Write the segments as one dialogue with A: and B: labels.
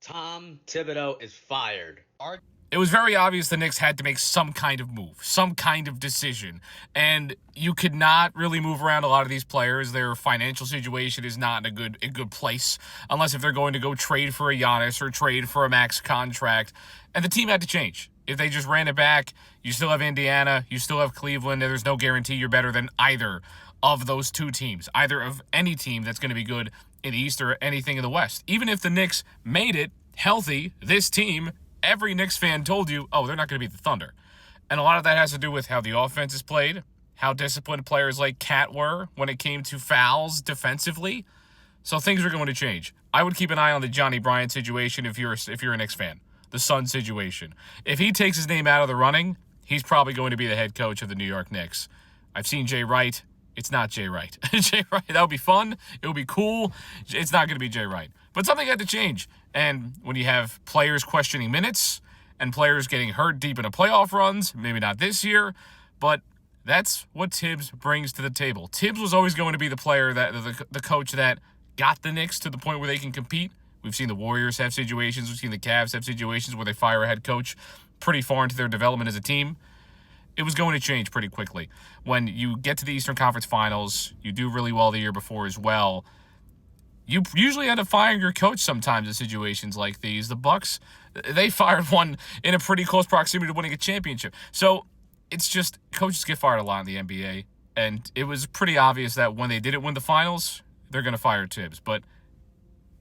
A: Tom Thibodeau is fired.
B: It was very obvious the Knicks had to make some kind of move, some kind of decision. And you could not really move around a lot of these players. Their financial situation is not in a good place, unless if they're going to go trade for a Giannis or trade for a max contract. And the team had to change. If they just ran it back, you still have Indiana, you still have Cleveland, and there's no guarantee you're better than either of those two teams, either of any team that's going to be good in the East or anything in the West. Even if the Knicks made it healthy, this team, every Knicks fan told you, oh, they're not going to beat the Thunder. And a lot of that has to do with how the offense is played, how disciplined players like Cat were when it came to fouls defensively. So things are going to change. I would keep an eye on the Johnny Bryant situation if you're a Knicks fan. The Suns situation. If he takes his name out of the running, he's probably going to be the head coach of the New York Knicks. I've seen Jay Wright. It's not Jay Wright. Jay Wright, that would be fun. It would be cool. It's not going to be Jay Wright. But something had to change. And when you have players questioning minutes and players getting hurt deep into playoff runs, maybe not this year, but that's what Thibs brings to the table. Thibs was always going to be the player, the coach that got the Knicks to the point where they can compete. We've seen the Warriors have situations. We've seen the Cavs have situations where they fire a head coach pretty far into their development as a team. It was going to change pretty quickly. When you get to the Eastern Conference Finals, you do really well the year before as well. You usually end up firing your coach sometimes in situations like these. The Bucks, they fired one in a pretty close proximity to winning a championship. So it's just coaches get fired a lot in the NBA, and it was pretty obvious that when they didn't win the finals, they're going to fire Thibs. But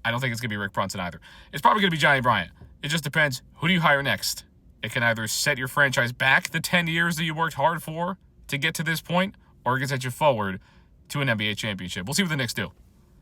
B: I don't think it's going to be Rick Brunson either. It's probably going to be Johnny Bryant. It just depends. Who do you hire next? It can either set your franchise back the 10 years that you worked hard for to get to this point, or it can set you forward to an NBA championship. We'll see what the Knicks do.